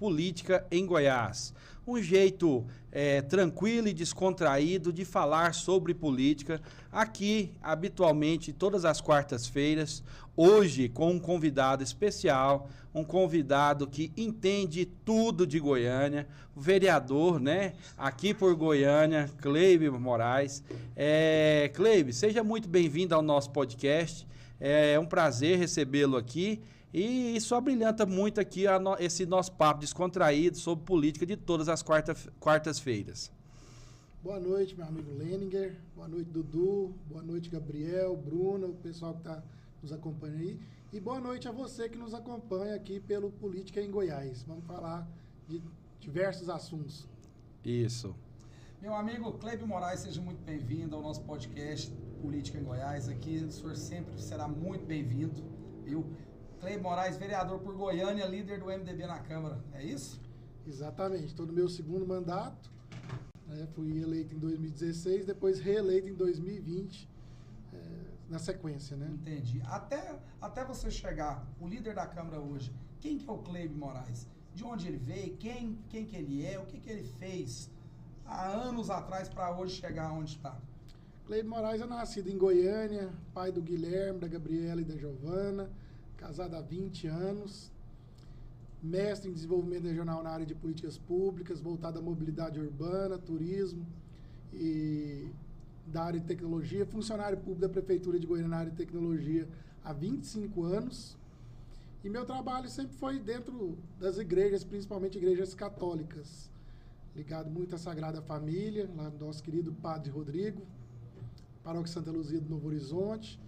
política em Goiás. Um jeito tranquilo e descontraído de falar sobre política, aqui, habitualmente, todas as quartas-feiras, hoje com um convidado especial, um convidado que entende tudo de Goiânia, o vereador, né, aqui por Goiânia, Cleibio Moraes. Cleibio, seja muito bem-vindo ao nosso podcast, é um prazer recebê-lo aqui. E isso abrilhanta muito aqui esse nosso papo descontraído sobre política de todas as quartas-feiras. Boa noite, meu amigo Leninger. Boa noite, Dudu. Boa noite, Gabriel, Bruno, o pessoal que está nos acompanhando aí. E boa noite a você que nos acompanha aqui pelo Política em Goiás. Vamos falar de diversos assuntos. Isso. Meu amigo Cleibio Moraes, seja muito bem-vindo ao nosso podcast Política em Goiás. Aqui o senhor sempre será muito bem-vindo, viu? Cleibio Moraes, vereador por Goiânia, líder do MDB na Câmara, é isso? Exatamente, estou no meu segundo mandato, né? Fui eleito em 2016, depois reeleito em 2020, na sequência, né? Entendi. Até você chegar, o líder da Câmara hoje, quem que é o Cleibio Moraes? De onde ele veio? Quem que ele é? O que ele fez há anos atrás para hoje chegar onde está? Cleibio Moraes é nascido em Goiânia, pai do Guilherme, da Gabriela e da Giovana, casado há 20 anos, mestre em desenvolvimento regional na área de políticas públicas, voltado à mobilidade urbana, turismo e da área de tecnologia, funcionário público da Prefeitura de Goiânia na área de tecnologia há 25 anos. E meu trabalho sempre foi dentro das igrejas, principalmente igrejas católicas, ligado muito à Sagrada Família, lá do nosso querido Padre Rodrigo, Paróquia Santa Luzia do Novo Horizonte,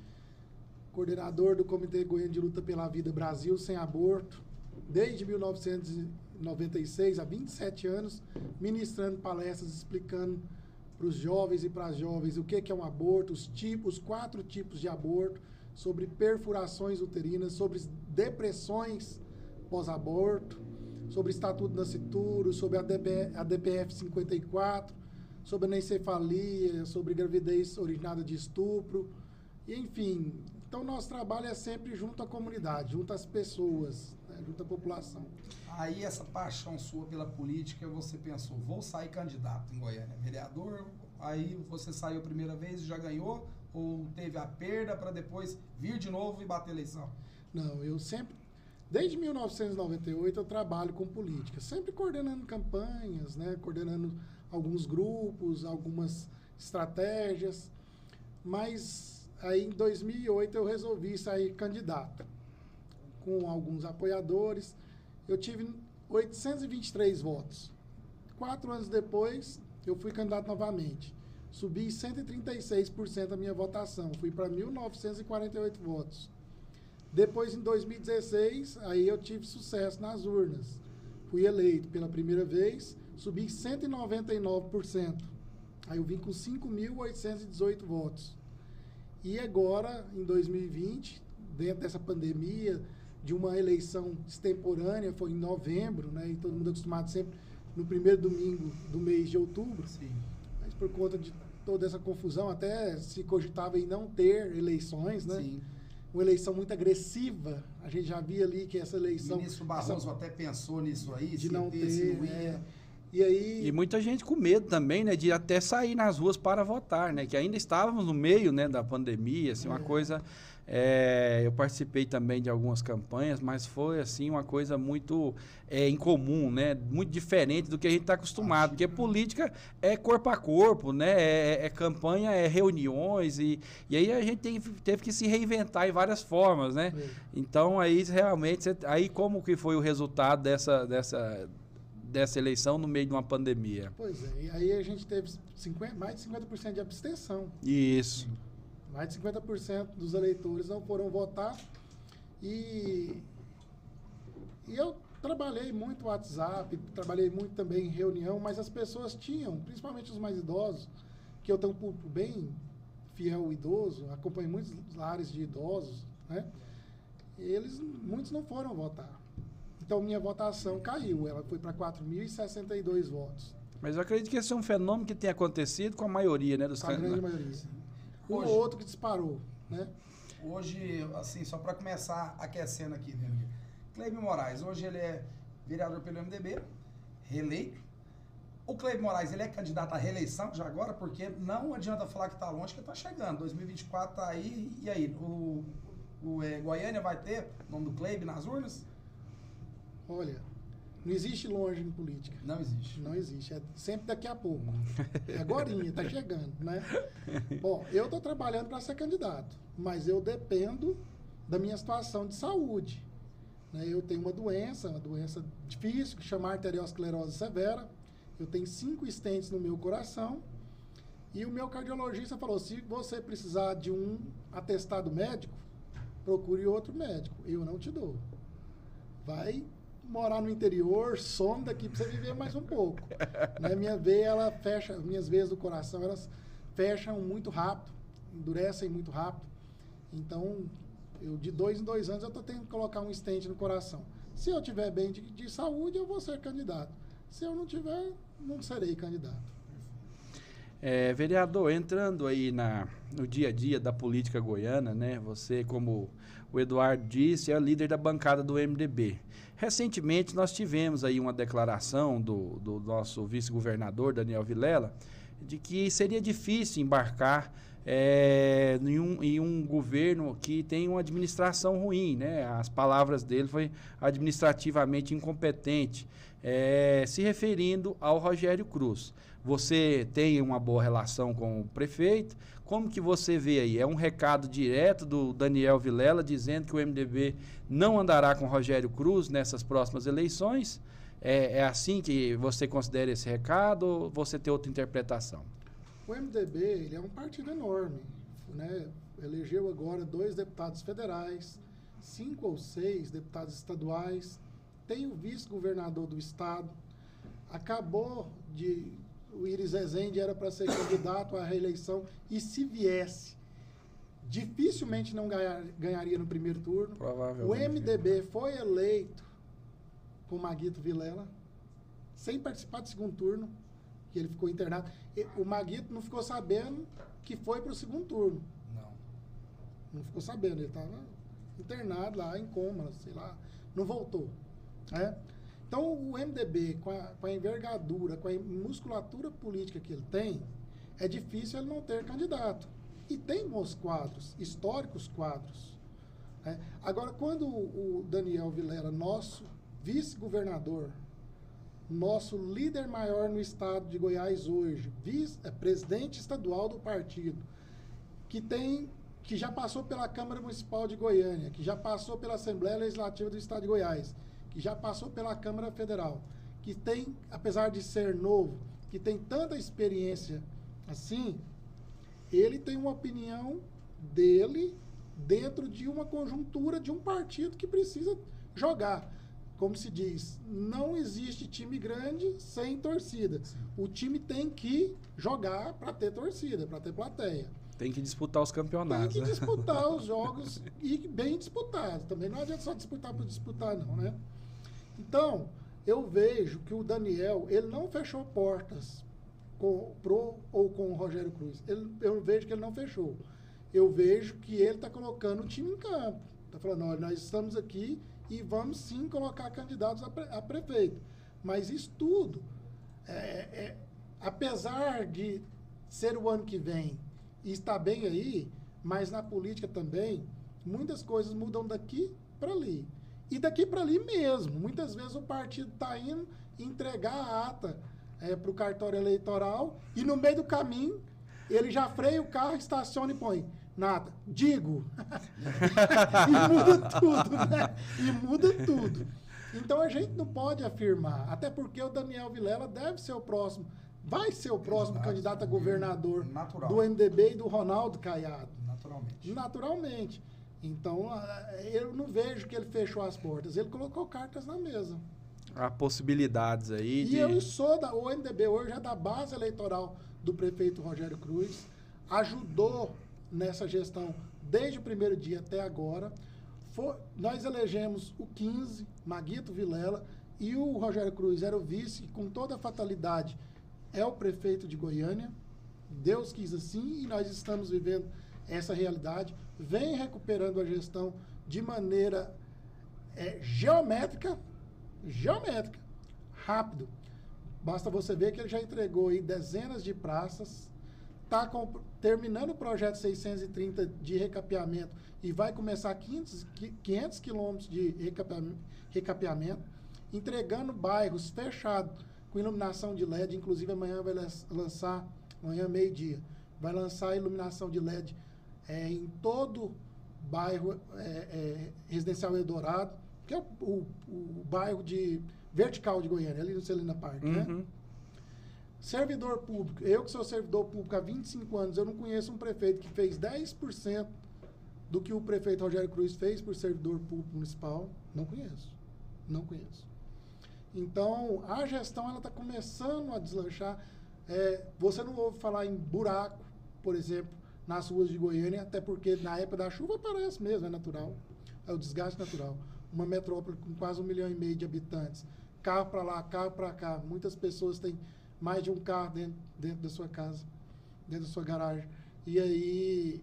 coordenador do Comitê Goiano de Luta pela Vida Brasil Sem Aborto, desde 1996, há 27 anos, ministrando palestras, explicando para os jovens e para as jovens o que é um aborto, os 4 tipos de aborto, sobre perfurações uterinas, sobre depressões pós-aborto, sobre Estatuto Nascituro, sobre a DPF 54, sobre anencefalia, sobre gravidez originada de estupro, e, enfim. Então, nosso trabalho é sempre junto à comunidade, junto às pessoas, né, junto à população. Aí, essa paixão sua pela política, você pensou, vou sair candidato em Goiânia, vereador, aí você saiu a primeira vez e já ganhou, ou teve a perda para depois vir de novo e bater a eleição? Não, eu sempre, desde 1998, eu trabalho com política, sempre coordenando campanhas, né, coordenando alguns grupos, algumas estratégias, mas aí em 2008 eu resolvi sair candidato, com alguns apoiadores. Eu tive 823 votos. 4 anos depois, eu fui candidato novamente. Subi 136% a minha votação. Fui para 1.948 votos. Depois, em 2016, aí eu tive sucesso nas urnas. Fui eleito pela primeira vez, subi 199%. Aí eu vim com 5.818 votos. E agora, em 2020, dentro dessa pandemia, de uma eleição extemporânea, foi em novembro, né? E todo mundo acostumado sempre no primeiro domingo do mês de outubro. Sim. Mas por conta de toda essa confusão, até se cogitava em não ter eleições, né? Sim. Uma eleição muito agressiva. A gente já via ali que essa eleição... O ministro Barroso até pensou nisso aí, de não ter, se não ia. E aí... E muita gente com medo também, né, de até sair nas ruas para votar, né, que ainda estávamos no meio, né, da pandemia, assim, uma coisa... eu participei também de algumas campanhas, mas foi, assim, uma coisa muito incomum, né, muito diferente do que a gente está acostumado, porque política é corpo a corpo, né, é campanha, é reuniões, e aí a gente teve que se reinventar em várias formas, né, então aí realmente, aí como que foi o resultado dessa eleição no meio de uma pandemia? Pois é, e aí a gente teve mais de 50% de abstenção. Isso. Mais de 50% dos eleitores não foram votar. E eu trabalhei muito no WhatsApp, trabalhei muito também em reunião, mas as pessoas tinham, principalmente os mais idosos, que eu tenho um público bem fiel idoso, acompanho muitos lares de idosos, né? Muitos não foram votar. Então, minha votação caiu, ela foi para 4.062 votos. Mas eu acredito que esse é um fenômeno que tem acontecido com a maioria, né, dos candidatos. A grande maioria. Um ou outro que disparou, né? Hoje, assim, só para começar aquecendo aqui, né? Cleibio Moraes, hoje ele é vereador pelo MDB, reeleito. O Cleide Moraes, ele é candidato à reeleição já agora, porque não adianta falar que está longe, que está chegando. 2024 está aí, e aí? Goiânia vai ter o nome do Cleide nas urnas? Olha, não existe longe em política. Não existe. Não existe. É sempre daqui a pouco. É agorinha, tá chegando, né? Bom, eu estou trabalhando para ser candidato, mas eu dependo da minha situação de saúde. Né? Eu tenho uma doença difícil, que chama arteriosclerose severa. Eu tenho 5 stents no meu coração. E o meu cardiologista falou, se você precisar de um atestado médico, procure outro médico. Eu não te dou. Vai morar no interior, some daqui para você viver mais um pouco. Né? Minha veia, ela fecha, minhas veias do coração, elas fecham muito rápido, endurecem muito rápido. Então, de 2 em 2 anos, eu estou tendo que colocar um stent no coração. Se eu estiver bem de saúde, eu vou ser candidato. Se eu não tiver, não serei candidato. Vereador, entrando aí no dia a dia da política goiana, né? Você, como o Eduardo disse, é o líder da bancada do MDB. Recentemente, nós tivemos aí uma declaração do nosso vice-governador, Daniel Vilela, de que seria difícil embarcar em um governo que tem uma administração ruim, né? As palavras dele foi administrativamente incompetente, se referindo ao Rogério Cruz. Você tem uma boa relação com o prefeito? Como que você vê aí? É um recado direto do Daniel Vilela dizendo que o MDB não andará com o Rogério Cruz nessas próximas eleições? É assim que você considera esse recado ou você tem outra interpretação? O MDB, ele é um partido enorme, né? Elegeu agora 2 deputados federais, 5 ou 6 deputados estaduais, tem o vice-governador do estado, o Iris Rezende era para ser candidato à reeleição e se viesse, dificilmente não ganharia no primeiro turno. O MDB foi eleito com Maguito Vilela, sem participar do segundo turno, que ele ficou internado. O Maguito não ficou sabendo que foi para o segundo turno. Não ficou sabendo, ele estava internado lá, em coma, sei lá, não voltou. Então, o MDB, com a envergadura, com a musculatura política que ele tem, é difícil ele não ter candidato. E tem bons quadros, históricos quadros. Agora, quando o Daniel Vilela, nosso vice-governador, nosso líder maior no estado de Goiás hoje, presidente estadual do partido, que já passou pela Câmara Municipal de Goiânia, que já passou pela Assembleia Legislativa do estado de Goiás, que já passou pela Câmara Federal, que tem, apesar de ser novo, que tem tanta experiência assim, ele tem uma opinião dele dentro de uma conjuntura de um partido que precisa jogar. Como se diz, não existe time grande sem torcida. Sim. O time tem que jogar para ter torcida, para ter plateia. Tem que disputar os campeonatos. Tem que disputar os jogos e bem disputados. Também não adianta só disputar por disputar, não, né? Então, eu vejo que o Daniel, ele não fechou portas com o Rogério Cruz. Eu vejo que ele não fechou. Eu vejo que ele está colocando o time em campo. Está falando, olha, nós estamos aqui e vamos sim colocar candidatos a prefeito. Mas isso tudo, apesar de ser o ano que vem e estar bem aí, mas na política também, muitas coisas mudam daqui para ali. E daqui para ali mesmo. Muitas vezes o partido está indo entregar a ata para o cartório eleitoral e no meio do caminho ele já freia o carro, estaciona e põe nada. Digo. E muda tudo, né? E muda tudo. Então a gente não pode afirmar, até porque o Daniel Vilela deve ser o próximo, vai ser o próximo candidato a governador do MDB e do Ronaldo Caiado. Naturalmente. Então, eu não vejo que ele fechou as portas. Ele colocou cartas na mesa. Há possibilidades aí de... o MDB hoje é da base eleitoral do prefeito Rogério Cruz. Ajudou nessa gestão desde o primeiro dia até agora. Nós elegemos o 15, Maguito Vilela, e o Rogério Cruz era o vice, e com toda a fatalidade é o prefeito de Goiânia. Deus quis assim, e nós estamos vivendo essa realidade. Vem recuperando a gestão de maneira geométrica, geométrica. Rápido. Basta você ver que ele já entregou aí dezenas de praças, está terminando o projeto 630 de recapeamento e vai começar 500 quilômetros de recapeamento, entregando bairros fechados com iluminação de LED. Inclusive amanhã vai lançar, amanhã meio-dia, vai lançar a iluminação de LED em todo bairro residencial Eldorado, que é o bairro vertical de Goiânia, ali no Celina Park, né? Servidor público. Eu que sou servidor público há 25 anos, eu não conheço um prefeito que fez 10% do que o prefeito Rogério Cruz fez por servidor público municipal. Não conheço. Não conheço. Então, a gestão ela está começando a deslanchar. Você não ouve falar em buraco, por exemplo, nas ruas de Goiânia, até porque na época da chuva aparece mesmo, é natural. É o desgaste natural. Uma metrópole com quase 1,5 milhão de habitantes. Carro para lá, carro para cá. Muitas pessoas têm mais de um carro dentro da sua casa, dentro da sua garagem. E aí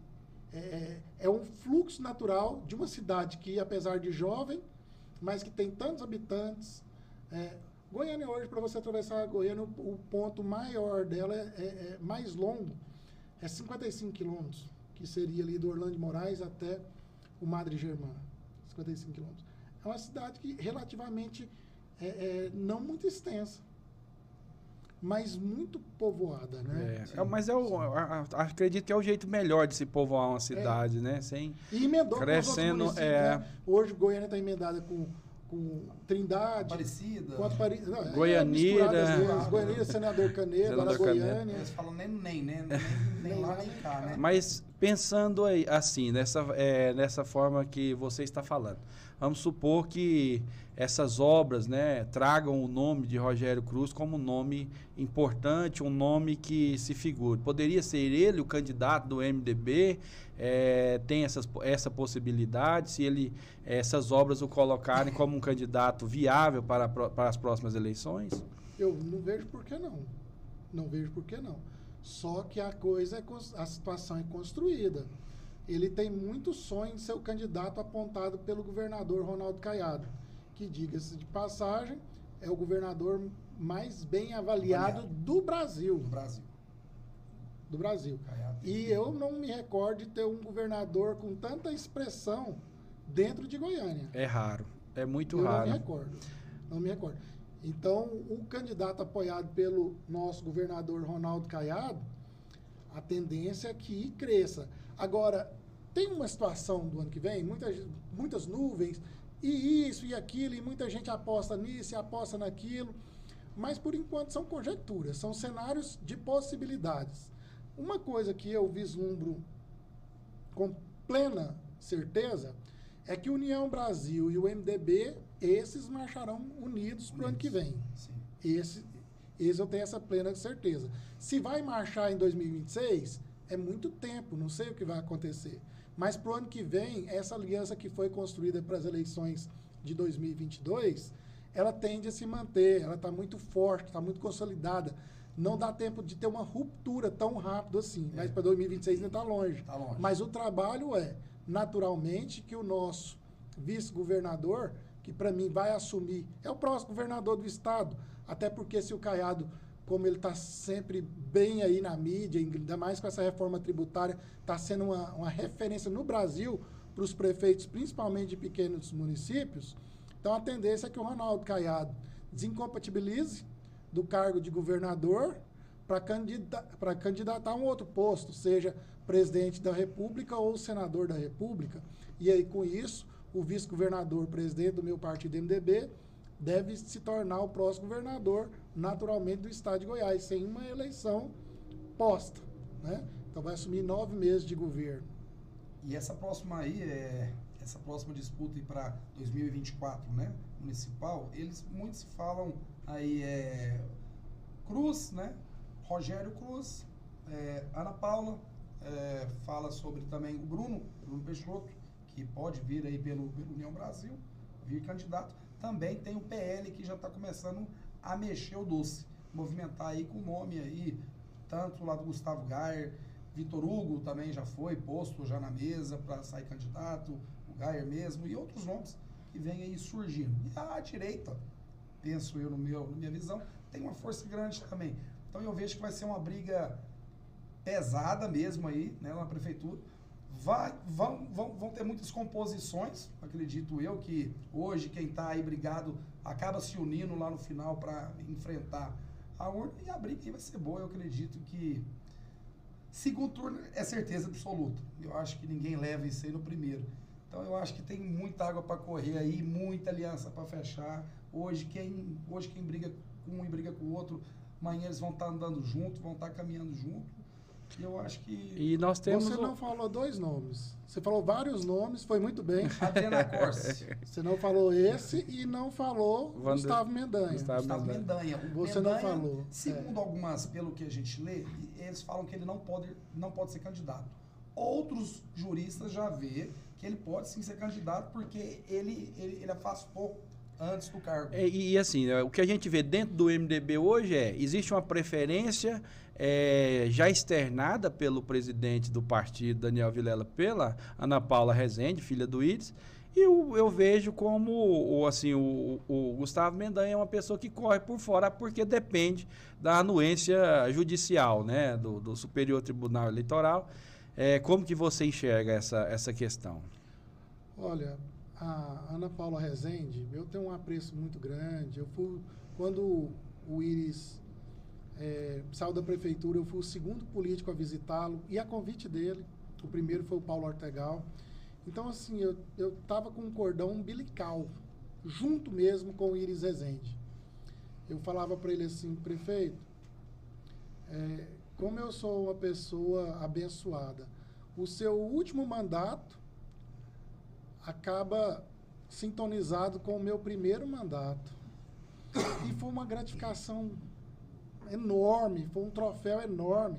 é um fluxo natural de uma cidade que, apesar de jovem, mas que tem tantos habitantes. Goiânia hoje, para você atravessar a Goiânia, o ponto maior dela mais longo, é 55 quilômetros, que seria ali do Orlando de Moraes até o Madre Germana. 55 quilômetros. É uma cidade que relativamente não muito extensa, mas muito povoada, né? Mas acredito que é o jeito melhor de se povoar uma cidade, né? Sem e emendou crescendo, com os outros municípios, né? Hoje Goiânia está emendada com Trindade, Aparecida, Goianira, Goianira, Senador Canedo, agora Goiânia. Eles falam nem lá nem cá, né? Mas pensando aí, assim, nessa forma que você está falando, vamos supor que essas obras, né, tragam o nome de Rogério Cruz como um nome importante, um nome que se figure. Poderia ser ele o candidato do MDB? Tem essa possibilidade, se essas obras o colocarem como um candidato viável para as próximas eleições? Eu não vejo por que não. Não vejo por que não. Só que a situação é construída. Ele tem muito sonho de ser o candidato apontado pelo governador Ronaldo Caiado, que, diga-se de passagem, é o governador mais bem avaliado do Brasil. Do Brasil. E eu não me recordo de ter um governador com tanta expressão dentro de Goiânia. É raro. É muito raro. Não me recordo. Então, o candidato apoiado pelo nosso governador Ronaldo Caiado, a tendência é que cresça. Agora, tem uma situação do ano que vem, muitas nuvens, e isso e aquilo, e muita gente aposta nisso e aposta naquilo, mas por enquanto são conjecturas, são cenários de possibilidades. Uma coisa que eu vislumbro com plena certeza é que União Brasil e o MDB, esses marcharão unidos para o ano que vem. Esse eu tenho essa plena certeza. Se vai marchar em 2026, é muito tempo, não sei o que vai acontecer. Mas para o ano que vem, essa aliança que foi construída para as eleições de 2022, ela tende a se manter, ela está muito forte, está muito consolidada. Não dá tempo de ter uma ruptura tão rápido assim, mas para 2026 ainda está longe. Mas o trabalho naturalmente, que o nosso vice-governador, que para mim vai assumir, é o próximo governador do estado, até porque se o Caiado, como ele está sempre bem aí na mídia, ainda mais com essa reforma tributária, está sendo uma referência no Brasil para os prefeitos, principalmente de pequenos municípios. Então, a tendência é que o Ronaldo Caiado desincompatibilize do cargo de governador para candidatar a um outro posto, seja presidente da República ou senador da República. E aí, com isso, o vice-governador, presidente do meu partido MDB, deve se tornar o próximo governador, naturalmente, do estado de Goiás, sem uma eleição posta, né? Então, vai assumir 9 meses de governo. E essa próxima disputa para 2024, né, municipal, muitos se falam aí, Cruz, né, Rogério Cruz, Ana Paula, fala sobre também o Bruno Peixoto, que pode vir aí pelo União Brasil, vir candidato. Também tem o PL, que já está começando a mexer o doce, movimentar aí com o nome aí, tanto lá do Gustavo Gayer, Vitor Hugo também já foi posto já na mesa para sair candidato, o Gayer mesmo, e outros nomes que vêm aí surgindo. E a direita penso eu na minha visão, tem uma força grande também. Então eu vejo que vai ser uma briga pesada mesmo aí, né, na prefeitura. Vão ter muitas composições, acredito eu, que hoje quem está aí brigado acaba se unindo lá no final para enfrentar a urna, e a briga aí vai ser boa. Eu acredito que segundo turno é certeza absoluta. Eu acho que ninguém leva isso aí no primeiro. Então eu acho que tem muita água para correr aí, muita aliança para fechar. Hoje quem briga com um e briga com o outro, amanhã eles vão estar andando junto, vão estar caminhando junto. E eu acho que... E nós temos... Você não falou 2 nomes. Você falou vários nomes, foi muito bem. Adriana Corsi. Você não falou esse e não falou Gustavo Mendanha. Gustavo Mendanha. Você não falou. Segundo algumas, pelo que a gente lê, eles falam que ele não pode ser candidato. Outros juristas já vê que ele pode sim ser candidato porque ele afastou antes do cargo. E assim, o que a gente vê dentro do MDB hoje existe uma preferência já externada pelo presidente do partido, Daniel Vilela, pela Ana Paula Rezende, filha do Íris, e eu vejo como o Gustavo Mendanha é uma pessoa que corre por fora porque depende da anuência judicial, né, do Superior Tribunal Eleitoral. Como que você enxerga essa questão? Olha, a Ana Paula Rezende, eu tenho um apreço muito grande. Quando o Íris saiu da prefeitura, eu fui o segundo político a visitá-lo, e a convite dele. O primeiro foi o Paulo Ortegal. Então, assim, eu estava com um cordão umbilical, junto mesmo com o Íris Rezende. Eu falava para ele assim: prefeito, como eu sou uma pessoa abençoada, o seu último mandato acaba sintonizado com o meu primeiro mandato. E foi uma gratificação enorme, foi um troféu enorme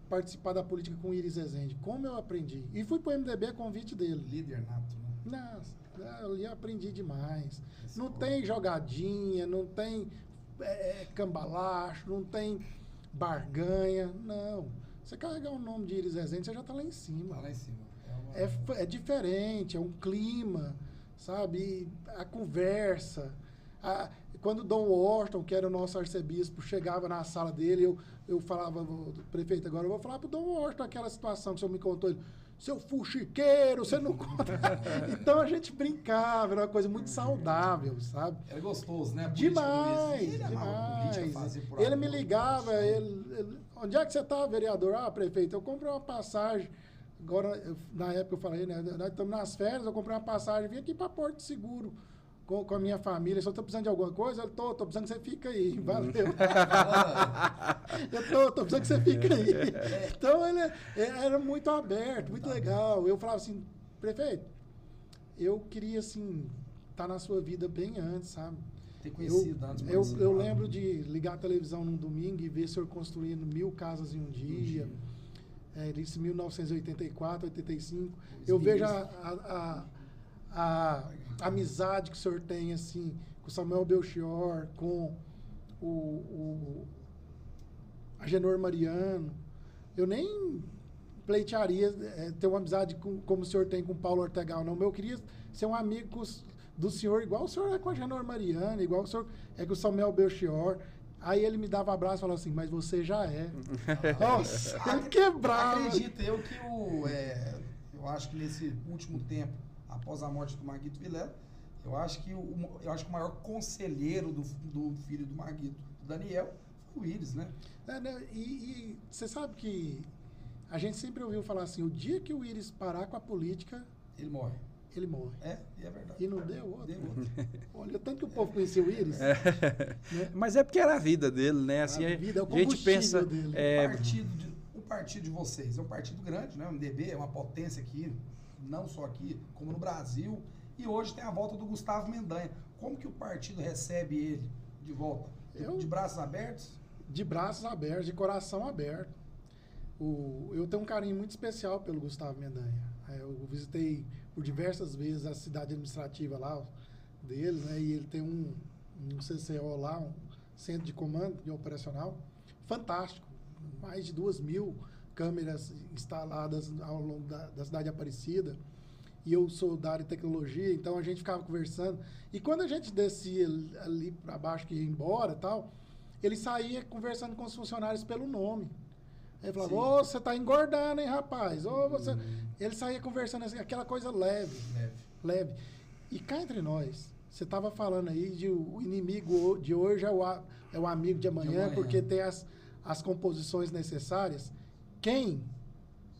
participar da política com o Íris Rezende. Como eu aprendi. E fui para o MDB a convite dele. Líder nato, né? Nossa, ali aprendi demais. Não tem jogadinha, não tem cambalacho, não tem barganha, não. Você carregar o nome de Íris Rezende, você já está lá em cima. Tá lá em cima. É diferente, é um clima, sabe? A conversa. Quando o Dom Washington, que era o nosso arcebispo, chegava na sala dele, eu falava: prefeito, agora eu vou falar pro Dom Washington aquela situação que o senhor me contou. Ele: seu fuxiqueiro, você não conta. Então a gente brincava, era uma coisa muito saudável, sabe? Era gostoso, né? Demais, demais. Ele me ligava, onde é que você tá, vereador? Ah, prefeito, eu comprei uma passagem. Agora, na época eu falei, né? Nós estamos nas férias, eu comprei uma passagem, vim aqui para Porto Seguro com a minha família. Se eu estou precisando de alguma coisa, eu estou precisando que você fique aí. Valeu. eu estou precisando que você fique aí. Então, ele era muito aberto, muito legal. Eu falava assim: prefeito, eu queria, assim, estar na sua vida bem antes, sabe? Ter conhecido antes. Eu lembro de ligar a televisão num domingo e ver o senhor construindo 1000 casas em um dia. Isso em 1984, 85. Eu vejo a amizade que o senhor tem, assim, com o Samuel Belchior, com a Genor Mariano. Eu nem pleitearia ter uma amizade como o senhor tem com o Paulo Ortegal, não. Eu queria ser um amigo do senhor, igual o senhor é com a Genor Mariano, igual o senhor é com o Samuel Belchior. Aí ele me dava abraço e falava assim: mas você já é. Nossa, ele quebrava. Acredito eu que eu acho que nesse último tempo, após a morte do Marguito Vilela, eu acho que o maior conselheiro do filho do Marguito, do Daniel, foi o Íris, né? E você sabe que a gente sempre ouviu falar assim: o dia que o Íris parar com a política, ele morre. Ele morre. É verdade. E não deu outro. Olha, tanto que o povo conhecia o Íris. Né? Mas é porque era a vida dele, né? Assim, a vida, é o a gente pensa dele. O partido de vocês é um partido grande, né? O MDB é uma potência aqui, não só aqui, como no Brasil. E hoje tem a volta do Gustavo Mendanha. Como que o partido recebe ele de volta? De braços abertos? De braços abertos, de coração aberto. Eu tenho um carinho muito especial pelo Gustavo Mendanha. Eu visitei por diversas vezes a cidade administrativa lá deles, né? E ele tem um CCO lá, um centro de comando e operacional fantástico. Mais de 2.000 câmeras instaladas ao longo da cidade de Aparecida. e eu sou da área de tecnologia, então a gente ficava conversando. E quando a gente descia ali para baixo, que ia embora e tal, ele saía conversando com os funcionários pelo nome. Ele falava, ô, você tá engordando, hein, rapaz? Ô, você... Ele saía conversando assim, aquela coisa leve. E cá entre nós, você tava falando aí de o inimigo de hoje é o amigo de amanhã, porque tem as composições necessárias.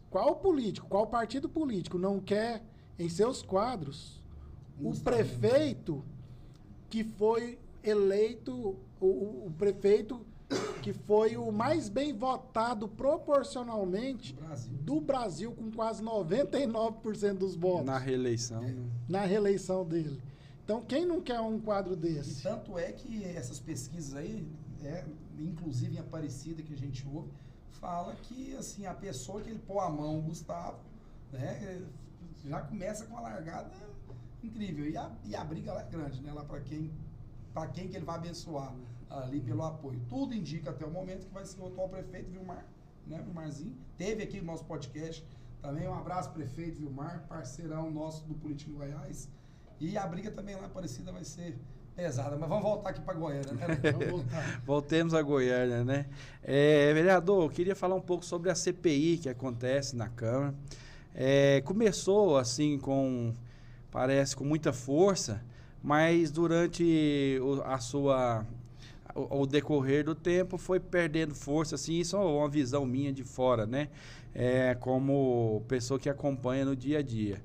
Qual político, qual partido político não quer em seus quadros o prefeito que foi eleito, o prefeito que foi o mais bem votado proporcionalmente do Brasil, com quase 99% dos votos. Na reeleição. Na reeleição dele. Então, quem não quer um quadro desse? E tanto é que essas pesquisas aí, inclusive em Aparecida, que a gente ouve, fala que assim, a pessoa que ele pôr a mão, o Gustavo, né, já começa com a largada incrível. E a briga lá é grande, né? Lá para quem que ele vai abençoar ali pelo apoio. Tudo indica até o momento que vai ser o atual prefeito Vilmar, né? Vilmarzinho. Teve aqui no nosso podcast também. Um abraço, prefeito Vilmar, parceirão nosso do Política em Goiás. E a briga também lá Aparecida vai ser pesada. Mas vamos voltar aqui para Goiânia, né? Vamos voltar. Voltemos a Goiânia, né? Vereador, eu queria falar um pouco sobre a CPI que acontece na Câmara. Começou assim parece com muita força, mas durante o decorrer do tempo foi perdendo força, assim, isso é uma visão minha de fora, né? Como pessoa que acompanha no dia a dia.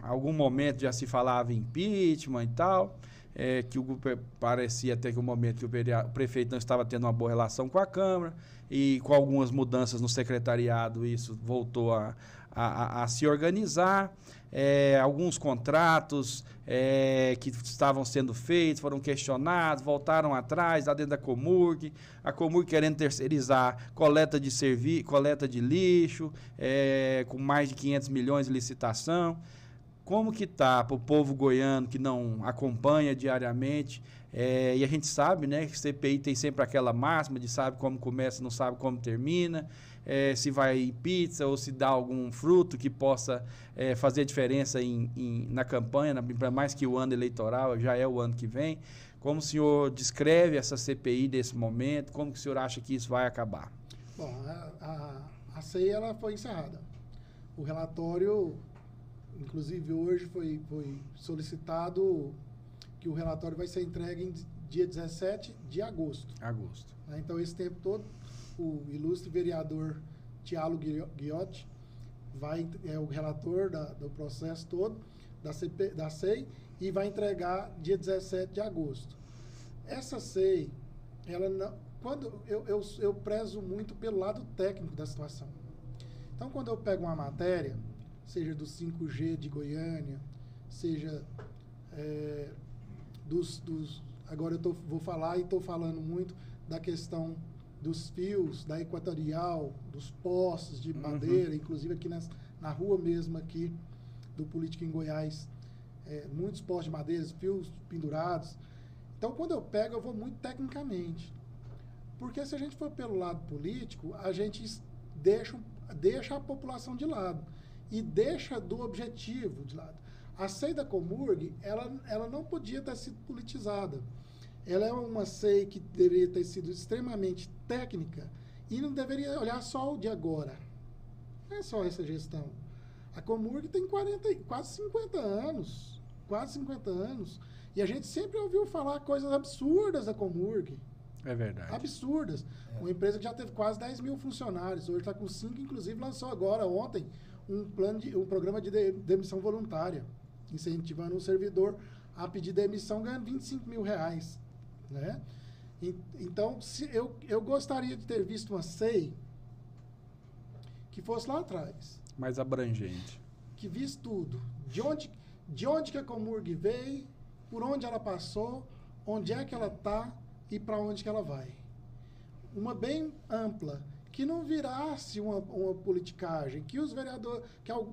Algum momento já se falava em impeachment e tal, que parecia até que o momento que o prefeito não estava tendo uma boa relação com a Câmara, e com algumas mudanças no secretariado isso voltou a se organizar. Alguns contratos que estavam sendo feitos foram questionados, voltaram atrás, lá dentro da Comurg, a Comurg querendo terceirizar coleta de lixo, com mais de 500 milhões de licitação. Como que está para o povo goiano que não acompanha diariamente? E a gente sabe, né, que CPI tem sempre aquela máxima de sabe como começa, não sabe como termina. Se vai em pizza ou se dá algum fruto que possa fazer diferença na campanha, mais que o ano eleitoral, já é o ano que vem. Como o senhor descreve essa CPI desse momento? Como que o senhor acha que isso vai acabar? Bom, a CEI ela foi encerrada. O relatório, inclusive hoje, foi solicitado que o relatório vai ser entregue em dia 17 de agosto. Então, esse tempo todo, o ilustre vereador Tiago Ghiotti é o relator do processo todo da CEI e vai entregar dia 17 de agosto. Essa CEI, ela não, eu prezo muito pelo lado técnico da situação. Então, quando eu pego uma matéria, seja do 5G de Goiânia, seja agora vou falar e estou falando muito da questão dos fios, da Equatorial, dos postes de madeira, inclusive aqui na rua mesmo aqui do Política em Goiás, muitos postes de madeira, fios pendurados. Então, quando eu pego, eu vou muito tecnicamente. Porque se a gente for pelo lado político, a gente deixa a população de lado e deixa do objetivo de lado. A CEI da Comurg, ela não podia ter sido politizada. Ela é uma CEI que deveria ter sido extremamente técnica e não deveria olhar só o de agora. Não é só essa gestão. A Comurg tem quase 50 anos. E a gente sempre ouviu falar coisas absurdas da Comurg. É verdade. Absurdas. Uma empresa que já teve quase 10 mil funcionários. Hoje está com 5, inclusive lançou agora, ontem, um programa de demissão voluntária, incentivando o servidor a pedir demissão ganhando R$25 mil. Né? Então, eu gostaria de ter visto uma CEI que fosse lá atrás. Mais abrangente. Que visse tudo. De onde que a Comurg veio, por onde ela passou, onde é que ela está e para onde que ela vai. Uma bem ampla, que não virasse uma politicagem, que os vereadores,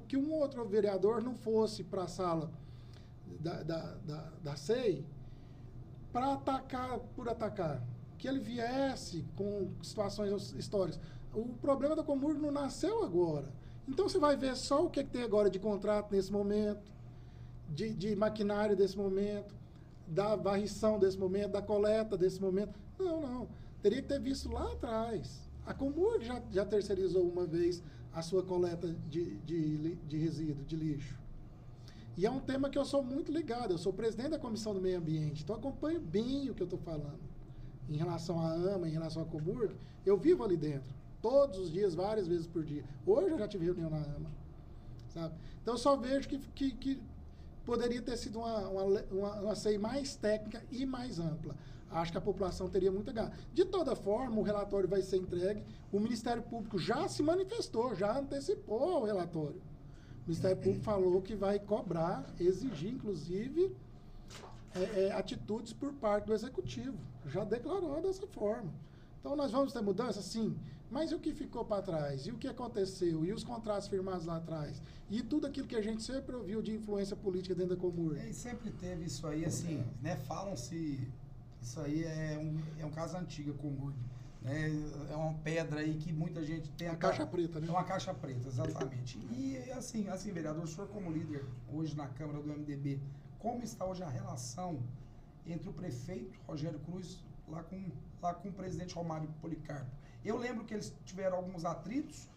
que um outro vereador não fosse para a sala da CEI para atacar por atacar, que ele viesse com situações históricas. O problema da Comurg não nasceu agora. Então você vai ver só o que tem agora de contrato nesse momento, de maquinário desse momento, da varrição desse momento, da coleta desse momento. Não. Teria que ter visto lá atrás. A Comurg já terceirizou uma vez a sua coleta de resíduo, de lixo. E é um tema que eu sou muito ligado. Eu sou presidente da Comissão do Meio Ambiente, então acompanho bem o que eu estou falando. Em relação à AMA, em relação à Comurg, eu vivo ali dentro. Todos os dias, várias vezes por dia. Hoje eu já tive reunião na AMA. Sabe? Então eu só vejo que poderia ter sido uma CEI mais técnica e mais ampla. Acho que a população teria muito a ganhar. De toda forma, o relatório vai ser entregue. O Ministério Público já se manifestou, já antecipou o relatório. O Ministério Público falou que vai cobrar, exigir, inclusive, atitudes por parte do Executivo. Já declarou dessa forma. Então, nós vamos ter mudança? Sim. Mas e o que ficou para trás? E o que aconteceu? E os contratos firmados lá atrás? E tudo aquilo que a gente sempre ouviu de influência política dentro da Comurg? E sempre teve isso aí, assim, né? Falam-se... Isso aí é um caso antigo, a Comurg. Né? É uma pedra aí que muita gente tem... A caixa preta, né? É uma caixa preta, exatamente. E assim, vereador, o senhor como líder hoje na Câmara do MDB, como está hoje a relação entre o prefeito Rogério Cruz lá com o presidente Romário Policarpo? Eu lembro que eles tiveram alguns atritos,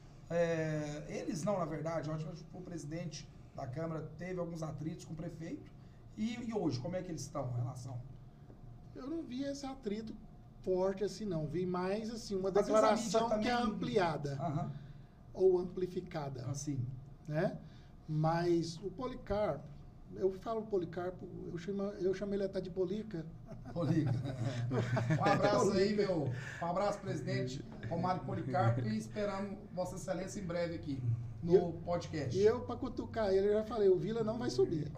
eles não, na verdade, eu acho que o presidente da Câmara teve alguns atritos com o prefeito. E hoje, como é que eles estão em relação? Eu não vi esse atrito forte assim, não. Vi mais, assim, uma declaração que é ampliada. Ou amplificada. Assim. Né? Mas o Policarpo, eu falo Policarpo, eu chamo ele até de Polica. Polica. Um abraço aí, um abraço, presidente Romário Policarpo, e esperamos Vossa Excelência em breve aqui no podcast. E eu, para cutucar ele, eu já falei, o Vila não vai subir.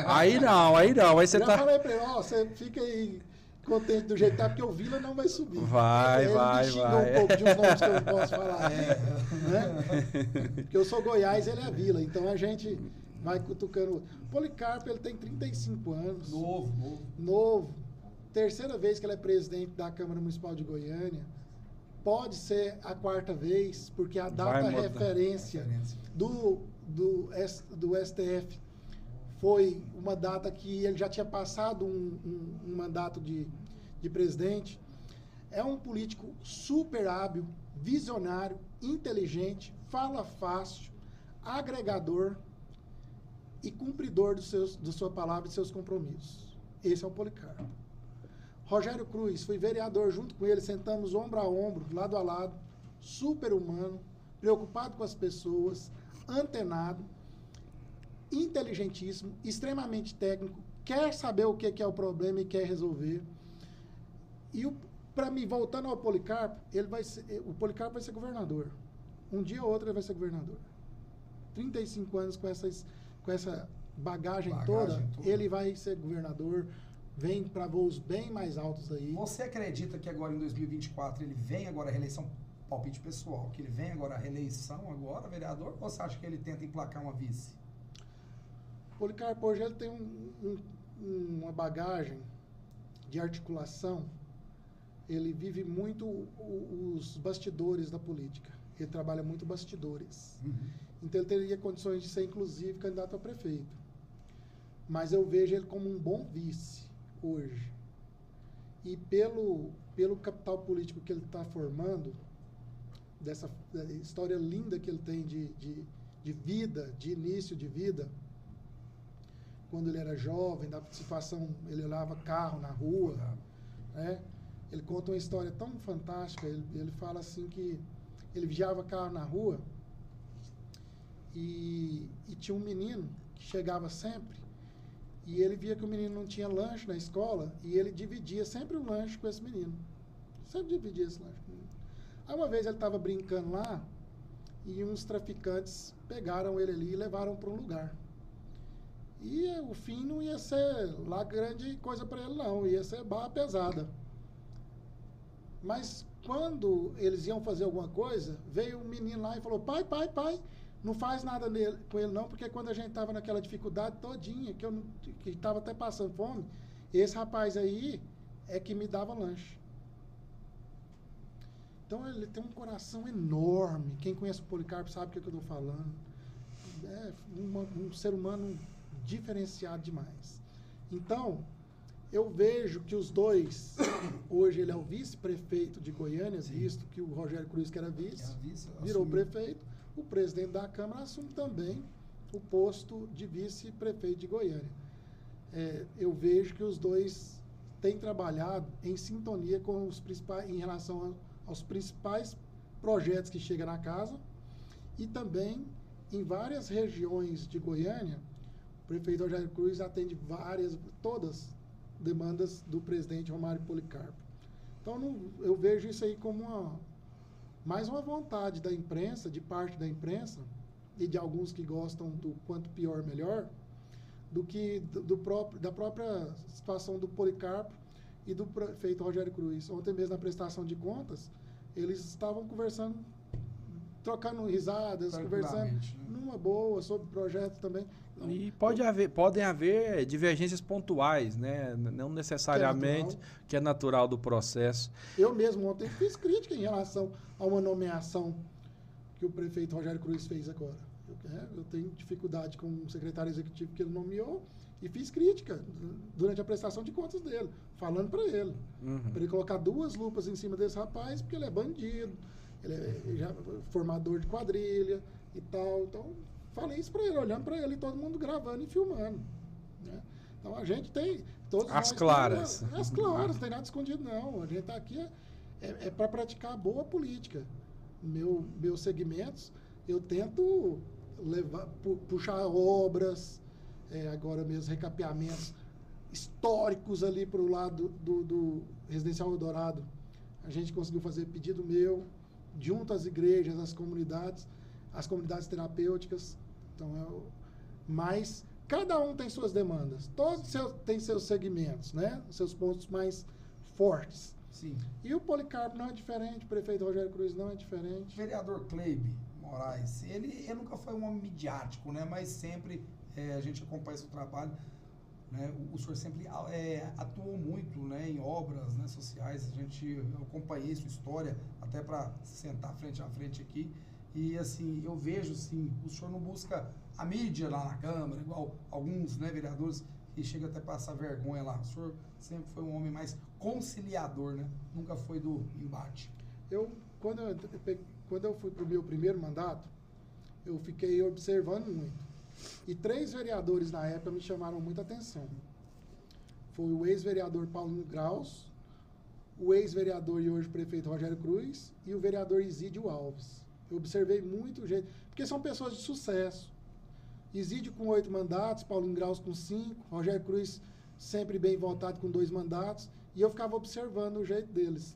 Aí não. Aí você já falei para ele, você fica aí contente do jeito que tá, porque o Vila não vai subir. Vai. Um pouco de uns nomes que eu não posso falar. Né? Porque eu sou Goiás, ele é Vila, então a gente vai cutucando. Policarpo, ele tem 35 anos. Novo. Terceira vez que ele é presidente da Câmara Municipal de Goiânia. Pode ser a quarta vez, porque a data referência do STF foi uma data que ele já tinha passado um mandato de presidente. É um político super hábil, visionário, inteligente, fala fácil, agregador e cumpridor da sua palavra e seus compromissos. Esse é o Policarpo. Rogério Cruz, fui vereador junto com ele, sentamos ombro a ombro, lado a lado, super humano, preocupado com as pessoas, antenado, inteligentíssimo, extremamente técnico, quer saber o que é o problema e quer resolver. E para mim, voltando ao Policarpo, o Policarpo vai ser governador. Um dia ou outro ele vai ser governador. 35 anos com essa bagagem toda, ele vai ser governador. Vem para voos bem mais altos aí. Você acredita que agora em 2024 ele vem agora a reeleição, palpite pessoal, que ele vem agora a reeleição agora, vereador, ou você acha que ele tenta emplacar uma vice? Policarpo hoje ele tem uma bagagem de articulação, ele vive muito os bastidores da política, ele trabalha muito bastidores. Então ele teria condições de ser inclusive candidato a prefeito. Mas eu vejo ele como um bom vice hoje. E pelo capital político que ele está formando, dessa história linda que ele tem de vida, de início de vida, quando ele era jovem, da participação, ele olhava carro na rua, né? Ele conta uma história tão fantástica, ele fala assim que ele vigiava carro na rua e tinha um menino que chegava sempre. E ele via que o menino não tinha lanche na escola e ele dividia sempre o lanche com esse menino. Sempre dividia esse lanche com o menino. Aí uma vez ele estava brincando lá e uns traficantes pegaram ele ali e levaram para um lugar. E o fim não ia ser lá grande coisa para ele não, ia ser barra pesada. Mas quando eles iam fazer alguma coisa, veio um menino lá e falou, pai, não faz nada com ele não, porque quando a gente estava naquela dificuldade todinha, que estava até passando fome, esse rapaz aí é que me dava lanche. Então, ele tem um coração enorme. Quem conhece o Policarpo sabe o que eu estou falando. É um ser humano diferenciado demais. Então, eu vejo que os dois, hoje ele é o vice-prefeito de Goiânia, visto que o Rogério Cruz, que era vice, virou prefeito, o presidente da Câmara assume também o posto de vice-prefeito de Goiânia. Eu vejo que os dois têm trabalhado em sintonia com os principais, em relação aos principais projetos que chegam na casa, e também em várias regiões de Goiânia, o prefeito Rogério Cruz atende todas demandas do presidente Romário Policarpo. Então, eu vejo isso aí como mais uma vontade da imprensa, de parte da imprensa, e de alguns que gostam do quanto pior, melhor, do que da própria situação do Policarpo e do prefeito Rogério Cruz. Ontem mesmo, na prestação de contas, eles estavam conversando, trocando risadas, conversando numa boa, sobre projetos também. E podem haver divergências pontuais, né? Não necessariamente, que é natural do processo. Eu mesmo ontem fiz crítica em relação a uma nomeação que o prefeito Rogério Cruz fez agora. Eu tenho dificuldade com o secretário executivo que ele nomeou e fiz crítica durante a prestação de contas dele, falando para ele. Para ele colocar 2 lupas em cima desse rapaz, porque ele é bandido, ele é já formador de quadrilha e tal. Então, falei isso para ele, olhando para ele, todo mundo gravando e filmando. Né? Então, a gente tem... As claras. As claras, não tem nada escondido, não. A gente está aqui para praticar boa política. Meus segmentos, eu tento puxar obras, agora mesmo recapeamentos históricos ali para o lado do Residencial Eldorado. A gente conseguiu fazer pedido meu, junto às igrejas, às comunidades terapêuticas. Então, mas cada um tem suas demandas, todos têm seus segmentos, né? Seus pontos mais fortes. Sim. E o Policarpo não é diferente, o prefeito Rogério Cruz não é diferente. O vereador Cleibe Moraes, ele nunca foi um homem midiático, né? Mas sempre a gente acompanha seu trabalho. Né? O senhor sempre atuou muito, né, em obras, né, sociais. Eu acompanhei sua história até para sentar frente a frente aqui. E, assim, eu vejo, assim, o senhor não busca a mídia lá na Câmara, igual alguns, né, vereadores que chegam até a passar vergonha lá. O senhor sempre foi um homem mais conciliador, né? Nunca foi do embate. Quando eu fui para o meu primeiro mandato, eu fiquei observando muito. E 3 vereadores na época me chamaram muita atenção. Foi o ex-vereador Paulinho Graus, o ex-vereador e hoje prefeito Rogério Cruz e o vereador Isídio Alves. Eu observei muito o jeito, porque são pessoas de sucesso. Isídio com 8 mandatos, Paulinho Graus com 5, Rogério Cruz sempre bem votado com 2 mandatos, e eu ficava observando o jeito deles.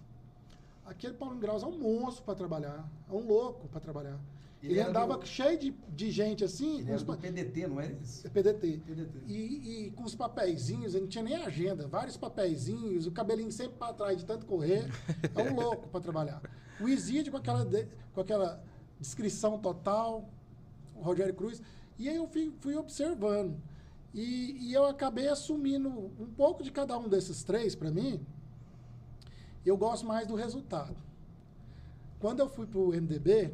Aquele Paulinho Graus é um monstro para trabalhar, é um louco para trabalhar. Ele andava cheio de gente assim. Ele era do PDT, não é isso? PDT. E com os papeizinhos, ele não tinha nem agenda, vários papeizinhos, o cabelinho sempre para trás de tanto correr. É um louco para trabalhar. O Isídio com aquela descrição total, o Rogério Cruz. E aí eu fui observando. E eu acabei assumindo um pouco de cada um desses 3 para mim. Eu gosto mais do resultado. Quando eu fui para o MDB,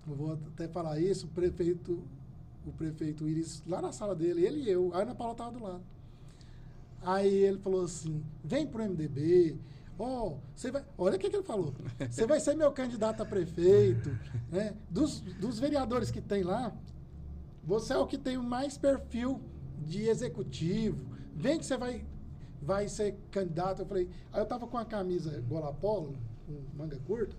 eu vou até falar isso, o prefeito Iris, lá na sala dele, ele e eu, a Ana Paula estava do lado. Aí ele falou assim, vem pro MDB, você vai, olha o que ele falou, você vai ser meu candidato a prefeito, né? Dos vereadores que tem lá, você é o que tem o mais perfil de executivo, vem que você vai ser candidato. Eu falei, aí eu tava com a camisa gola polo, com manga curta,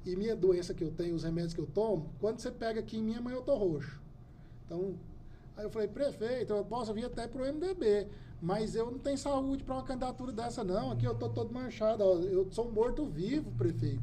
e minha doença que eu tenho, os remédios que eu tomo, quando você pega aqui em minha mãe, eu tô roxo. Então, aí eu falei, prefeito, eu posso vir até pro MDB, mas eu não tenho saúde para uma candidatura dessa, não. Aqui eu tô todo manchado, eu sou morto-vivo, prefeito.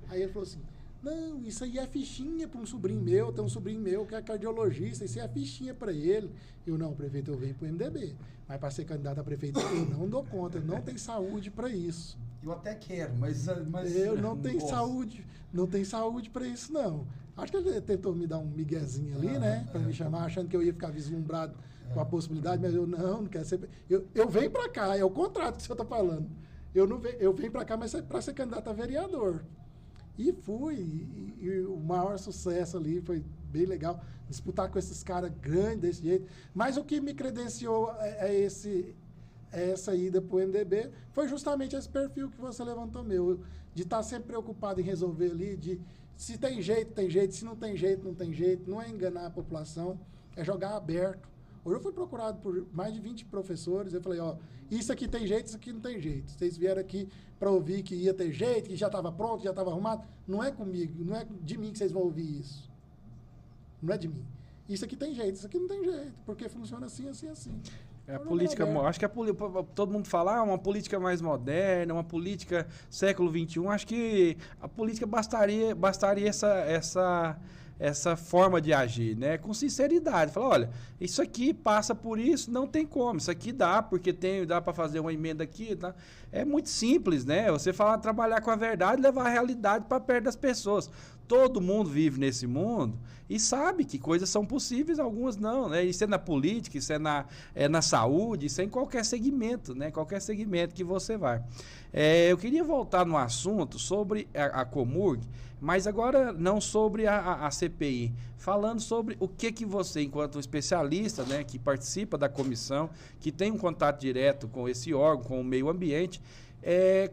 Aí ele falou assim, não, isso aí é fichinha para um sobrinho meu, tem um sobrinho meu que é cardiologista, isso é fichinha para ele. Eu, não, prefeito, eu venho pro MDB, mas para ser candidato a prefeito, eu não dou conta, eu não tenho saúde para isso. Eu até quero, mas eu não tenho saúde para isso, não. Acho que ele tentou me dar um miguezinho ali, né? Para me chamar, achando que eu ia ficar vislumbrado com a possibilidade, mas eu não quero ser... Eu venho para cá, é o contrato que você está falando. eu venho para cá, mas é para ser candidato a vereador. E fui, e o maior sucesso ali foi bem legal, disputar com esses caras grandes desse jeito. Mas o que me credenciou essa ida para o MDB foi justamente esse perfil que você levantou meu, de estar sempre preocupado em resolver ali, de se tem jeito, tem jeito, se não tem jeito, não tem jeito, não é enganar a população, é jogar aberto. Hoje eu fui procurado por mais de 20 professores, eu falei, ó, isso aqui tem jeito, isso aqui não tem jeito. Vocês vieram aqui para ouvir que ia ter jeito, que já estava pronto, já estava arrumado. Não é comigo, não é de mim que vocês vão ouvir isso. Não é de mim. Isso aqui tem jeito, isso aqui não tem jeito, porque funciona assim, assim, assim. É a política, acho que todo mundo fala uma política mais moderna, uma política século XXI. Acho que a política bastaria essa forma de agir, né? Com sinceridade. Falar, olha, isso aqui passa por isso, não tem como. Isso aqui dá, porque dá para fazer uma emenda aqui. Tá? É muito simples, né? Você falar, trabalhar com a verdade, levar a realidade para perto das pessoas. Todo mundo vive nesse mundo e sabe que coisas são possíveis, algumas não, né? Isso é na política, isso é na saúde, isso é em qualquer segmento, né? Qualquer segmento que você vai. Eu queria voltar no assunto sobre a Comurg, mas agora não sobre a CPI, falando sobre o que você, enquanto especialista, né, que participa da comissão, que tem um contato direto com esse órgão, com o meio ambiente,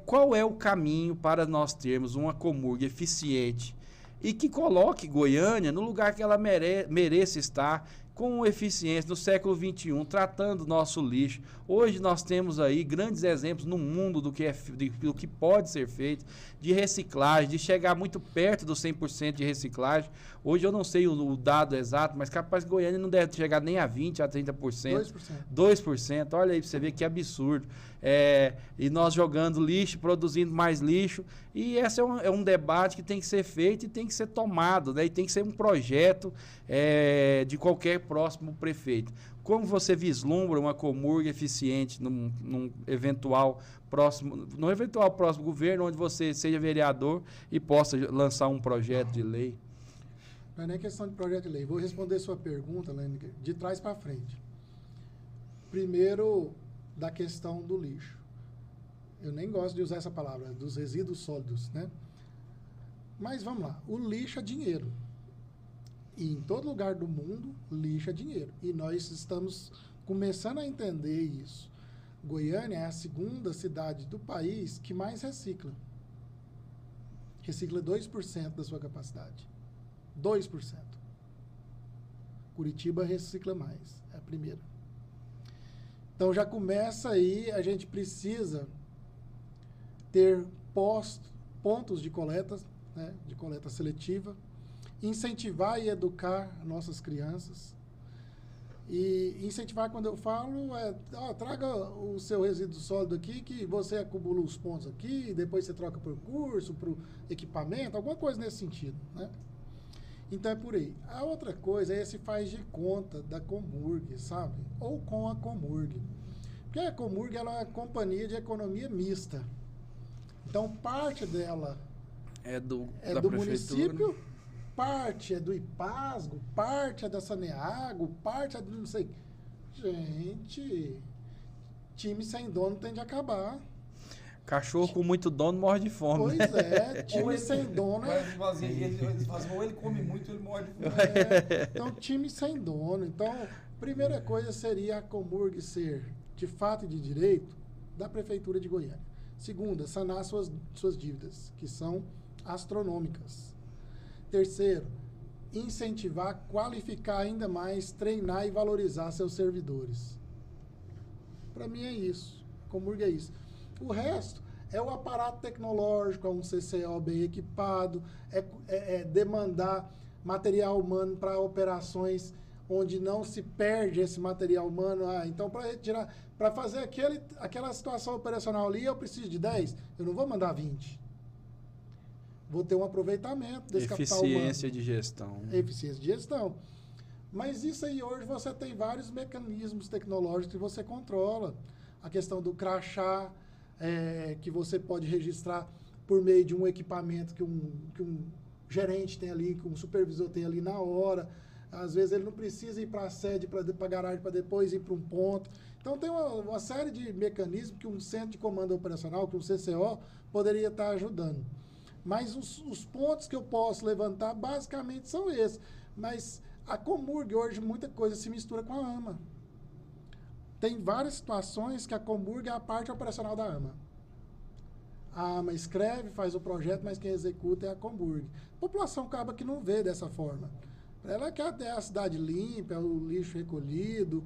qual é o caminho para nós termos uma Comurg eficiente e que coloque Goiânia no lugar que ela mereça estar, com eficiência no século XXI, tratando o nosso lixo. Hoje nós temos aí grandes exemplos no mundo do que pode ser feito, de reciclagem, de chegar muito perto dos 100% de reciclagem. Hoje eu não sei o dado exato, mas capaz que Goiânia não deve chegar nem a 20%, a 30%. 2%. Olha aí para você ver que absurdo. E nós jogando lixo, produzindo mais lixo. E esse é um debate que tem que ser feito e tem que ser tomado, né? E tem que ser um projeto de qualquer próximo prefeito. Como você vislumbra uma Comurg eficiente num eventual próximo governo, onde você seja vereador e possa lançar um projeto de lei? Não é nem questão de projeto de lei. Vou responder sua pergunta, Lênin, de trás para frente. Primeiro, da questão do lixo. Eu nem gosto de usar essa palavra, dos resíduos sólidos, né? Mas vamos lá. O lixo é dinheiro. E em todo lugar do mundo, lixo é dinheiro. E nós estamos começando a entender isso. Goiânia é a segunda cidade do país que mais recicla. Recicla 2% da sua capacidade. 2%. Curitiba recicla mais. É a primeira. Então já começa aí, a gente precisa ter pontos de coleta, né, de coleta seletiva, incentivar e educar nossas crianças. E incentivar, quando eu falo, traga o seu resíduo sólido aqui, que você acumula os pontos aqui, depois você troca por curso, por equipamento, alguma coisa nesse sentido, né? Então é por aí. A outra coisa é esse faz de conta da Comurg, sabe? Ou com a Comurg. Porque a Comurg ela é uma companhia de economia mista. Então parte dela é do município, parte é do IPASGO, parte é da Saneago, parte é do não sei. Gente, time sem dono tem de acabar. Cachorro com muito dono morre de fome. Pois é, time sem dono. Ou ele come muito, ele morre de fome. Então, time sem dono. Então, primeira coisa seria a Comurg ser, de fato e de direito, da Prefeitura de Goiânia. Segunda, sanar suas dívidas, que são astronômicas. Terceiro, incentivar, qualificar ainda mais, treinar e valorizar seus servidores. Para mim é isso. Comurg é isso. O resto é o aparato tecnológico, é um CCO bem equipado, é demandar material humano para operações onde não se perde esse material humano. Então, para fazer aquela situação operacional ali, eu preciso de 10, eu não vou mandar 20. Vou ter um aproveitamento desse capital humano. Eficiência de gestão. Eficiência de gestão. Mas isso aí, hoje, você tem vários mecanismos tecnológicos que você controla. A questão do crachá, que você pode registrar por meio de um equipamento que um gerente tem ali, que um supervisor tem ali na hora. Às vezes ele não precisa ir para a sede, para a garagem, para depois ir para um ponto. Então, tem uma série de mecanismos que um centro de comando operacional, que um CCO, poderia estar ajudando. Mas os pontos que eu posso levantar, basicamente, são esses. Mas a Comurg, hoje, muita coisa se mistura com a AMA. Tem várias situações que a Comurg é a parte operacional da AMA. A AMA escreve, faz o projeto, mas quem executa é a Comurg. A população acaba que não vê dessa forma. Ela quer ter a cidade limpa, é o lixo recolhido,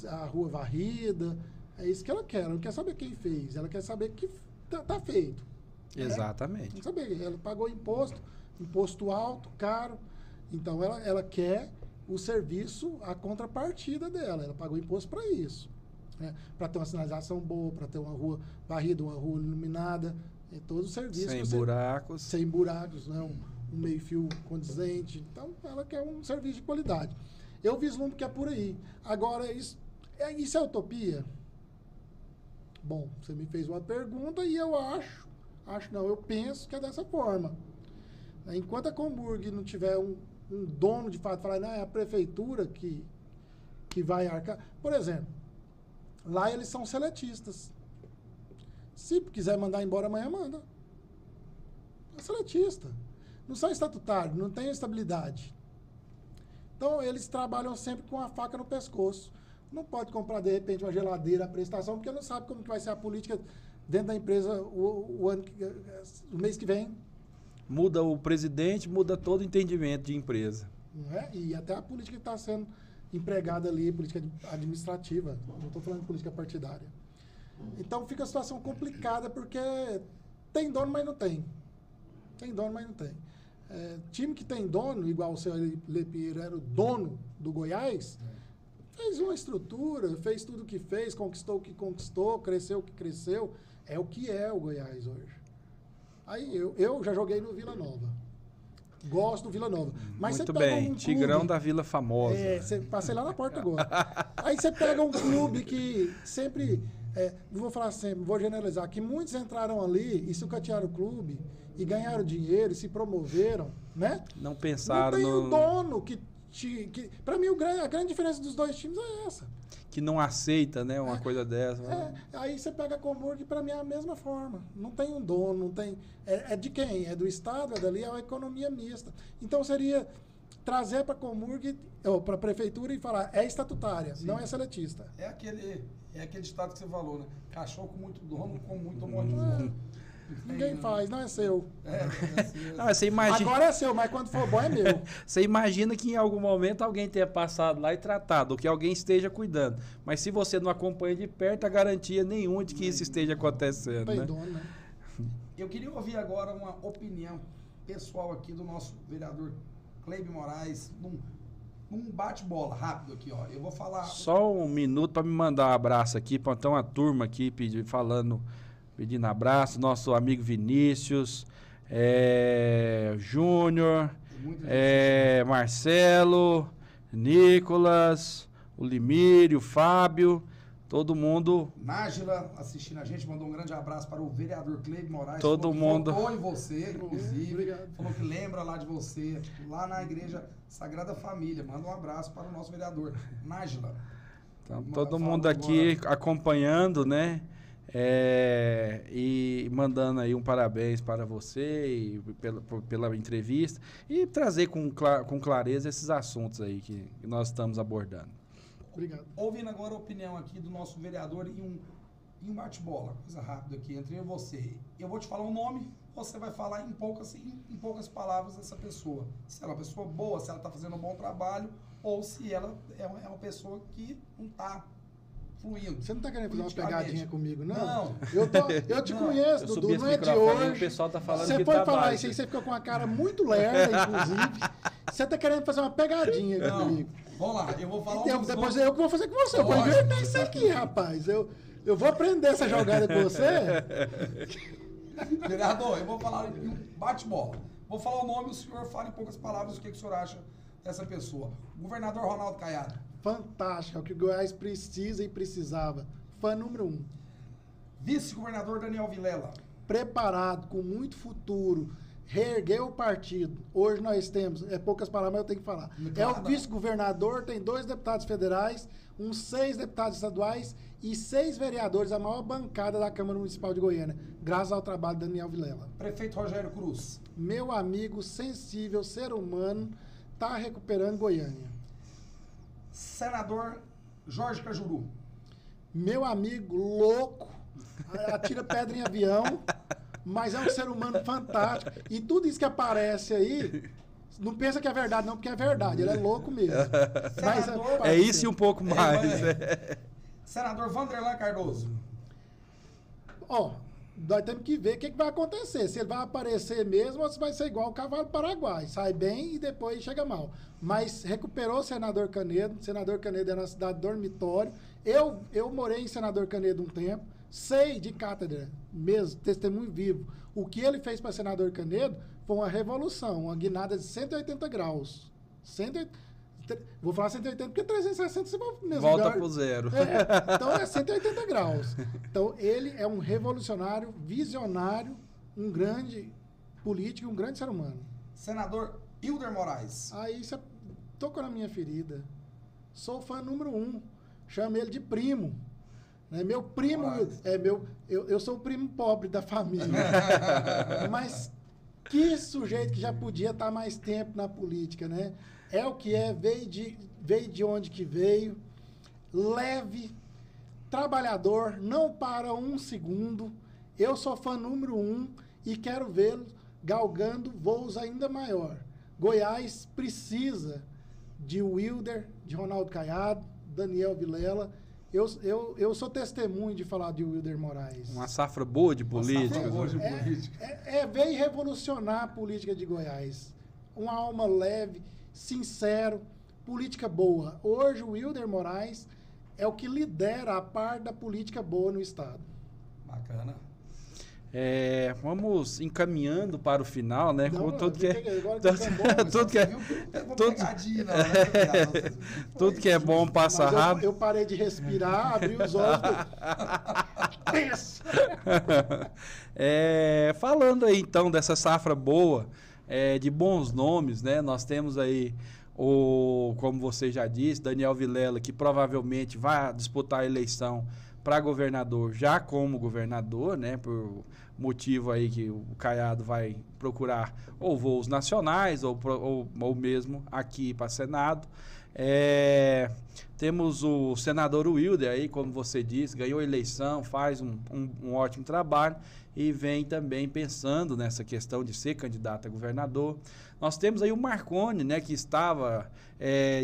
a rua varrida. É isso que ela quer. Ela não quer saber quem fez. Ela quer saber que tá feito. Exatamente. Não saber. Ela pagou imposto alto, caro. Então, ela quer o serviço, a contrapartida dela. Ela pagou imposto para isso. Né? Para ter uma sinalização boa, para ter uma rua varrida, uma rua iluminada. Todos os serviços. Sem buracos, né? Um meio-fio condizente. Então, ela quer um serviço de qualidade. Eu vislumbro que é por aí. Agora, isso é utopia? Bom, você me fez uma pergunta e eu eu penso que é dessa forma. Enquanto a Comurg não tiver um dono de fato, falar, não, é a prefeitura que vai arcar. Por exemplo, lá eles são seletistas. Se quiser mandar embora amanhã, manda. É seletista. Não são estatutários, não tem estabilidade. Então, eles trabalham sempre com a faca no pescoço. Não pode comprar, de repente, uma geladeira à prestação, porque não sabe como que vai ser a política dentro da empresa o mês que vem. Muda o presidente, muda todo o entendimento de empresa. Não é? E até a política que está sendo empregada ali, política administrativa. Não estou falando de política partidária. Então, fica a situação complicada, porque tem dono, mas não tem. Tem dono, mas não tem. Time que tem dono, igual o seu Lepiro era o dono do Goiás, fez uma estrutura, fez tudo o que fez, conquistou o que conquistou, cresceu o que cresceu. É o que é o Goiás hoje. Aí eu já joguei no Vila Nova. Gosto do Vila Nova. Mas muito bem, Tigrão da Vila Famosa. Passei lá na porta agora. Aí você pega um clube que sempre, não vou falar sempre, vou generalizar, que muitos entraram ali e sucatearam o clube e ganharam dinheiro e se promoveram, né? Não pensaram no... Não tem o dono que para mim, a grande diferença dos dois times é essa. Que não aceita, né, uma coisa dessa. Aí você pega a Comurg, para mim é a mesma forma. Não tem um dono, não tem... É de quem? É do Estado, é dali, é uma economia mista. Então, seria trazer para a Comurg, ou para a prefeitura e falar, é estatutária, não é seletista. É aquele ditado que você falou, né? Cachorro com muito dono, com muito amor de dono. Ninguém faz, não é seu. Você imagina... Agora é seu, mas quando for bom é meu. Você imagina que em algum momento alguém tenha passado lá e tratado, ou que alguém esteja cuidando. Mas se você não acompanha de perto, a garantia nenhuma de que isso esteja acontecendo. Não tem né? dono, né? Eu queria ouvir agora uma opinião pessoal aqui do nosso vereador Cleibio Moraes, num bate-bola rápido aqui, ó. Eu vou falar... Só um minuto para me mandar um abraço aqui, para ter uma turma aqui pedindo abraço, nosso amigo Vinícius, Júnior, Marcelo, Nicolas, o Limírio, o Fábio, todo mundo. Nájila assistindo a gente, mandou um grande abraço para o vereador Cleibio Moraes. Todo mundo. Votou em você, inclusive. Obrigado. Falou que lembra lá de você, lá na Igreja Sagrada Família. Manda um abraço para o nosso vereador, Nájila. Então, todo mundo aqui acompanhando, né? E mandando aí um parabéns para você e pela entrevista e trazer com clareza esses assuntos aí que nós estamos abordando. Obrigado. Ouvindo agora a opinião aqui do nosso vereador em um bate-bola, coisa rápida aqui, entre eu e você. Eu vou te falar um nome, você vai falar em poucas palavras dessa pessoa. Se ela é uma pessoa boa, se ela está fazendo um bom trabalho ou se ela é uma pessoa que não está fluindo. Você não está querendo fazer uma pegadinha comigo, não? Não. Eu te conheço, Dudu, não é de hoje. O pessoal tá falando você que foi tá falar baixo. isso aí, você ficou com uma cara muito lerda, inclusive. Você está querendo fazer uma pegadinha comigo. Vamos lá, eu vou falar Depois eu que vou fazer com você. Eu vou inverter isso aqui, rapaz. Eu vou aprender essa jogada com você. Vereador, eu vou falar em um bate-bola. Vou falar o nome e o senhor fala em poucas palavras o que o senhor acha dessa pessoa. Governador Ronaldo Caiado. Fantástico, é o que o Goiás precisa e precisava. Fã número 1. Vice-governador Daniel Vilela. Preparado, com muito futuro, reergueu o partido. Hoje nós temos, poucas palavras, mas eu tenho que falar. É o vice-governador, tem 2 deputados federais, uns 6 deputados estaduais e 6 vereadores, a maior bancada da Câmara Municipal de Goiânia, graças ao trabalho de Daniel Vilela. Prefeito Rogério Cruz. Meu amigo sensível, ser humano, está recuperando Goiânia. Senador Jorge Cajuru. Meu amigo louco, atira pedra em avião, mas é um ser humano fantástico. E tudo isso que aparece aí, não pensa que é verdade, não, porque é verdade. Ele é louco mesmo. Senador, é isso e um pouco mais. Senador Vanderlan Cardoso. Ó, nós temos que ver o que vai acontecer. Se ele vai aparecer mesmo ou se vai ser igual o cavalo paraguai. Sai bem e depois chega mal. Mas recuperou o Senador Canedo. Senador Canedo é na cidade dormitório. Eu morei em Senador Canedo um tempo. Sei de cátedra, mesmo, testemunho vivo. O que ele fez para Senador Canedo foi uma revolução, uma guinada de 180 graus. Vou falar 180 porque 360 você vai mesmo. Volta pro zero. Então é 180 graus. Então ele é um revolucionário, visionário, um grande político, um grande ser humano. Senador Hilder Moraes. Aí você tocou na minha ferida. Sou fã número 1. Chamo ele de primo. Meu primo, eu sou o primo pobre da família. Mas que sujeito que já podia estar mais tempo na política, né? É o que é, veio de onde que veio, leve, trabalhador, não para um segundo. Eu sou fã número 1 e quero vê-lo galgando voos ainda maior. Goiás precisa de Wilder, de Ronaldo Caiado, Daniel Vilela. Eu sou testemunho de falar de Wilder Moraes. Uma safra boa de política. Veio revolucionar a política de Goiás. Uma alma leve, sincero, política boa. Hoje o Wilder Moraes é o que lidera a parte da política boa no estado. Bacana. Vamos encaminhando para o final, né? Não, tudo que é tudo que é bom passa rápido. Eu parei de respirar, abri os olhos. Falando aí então dessa safra boa, de bons nomes, né? Nós temos aí como você já disse, Daniel Vilela, que provavelmente vai disputar a eleição para governador, já como governador, né? Por motivo aí que o Caiado vai procurar ou voos nacionais ou mesmo aqui para Senado. Temos o senador Wilder aí, como você disse, ganhou a eleição, faz um ótimo trabalho e vem também pensando nessa questão de ser candidato a governador. Nós temos aí o Marconi, né, que estava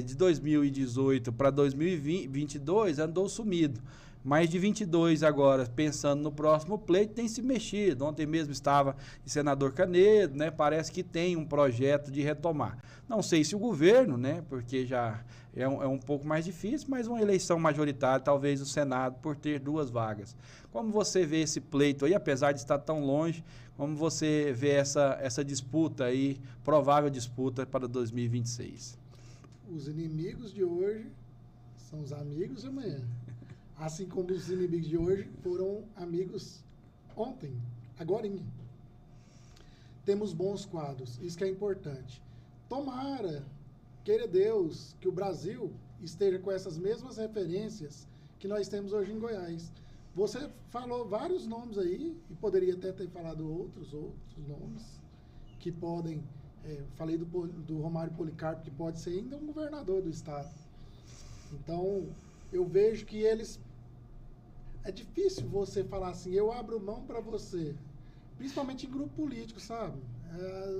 de 2018 para 2022, andou sumido. Mas de 22 agora, pensando no próximo pleito, tem se mexido. Ontem mesmo estava em Senador Canedo, né? Parece que tem um projeto de retomar. Não sei se o governo, né? Porque já é um pouco mais difícil, mas uma eleição majoritária, talvez o Senado, por ter 2 vagas. Como você vê esse pleito aí, apesar de estar tão longe, como você vê essa disputa aí, provável disputa para 2026? Os inimigos de hoje são os amigos de amanhã. Assim como os inimigos de hoje foram amigos ontem, agorinha. Temos bons quadros, isso que é importante. Tomara, queira Deus, que o Brasil esteja com essas mesmas referências que nós temos hoje em Goiás. Você falou vários nomes aí, e poderia até ter falado outros nomes, que podem... falei do Romário Policarpo, que pode ser ainda um governador do estado. Então, eu vejo que eles... É difícil você falar assim, eu abro mão para você. Principalmente em grupo político, sabe?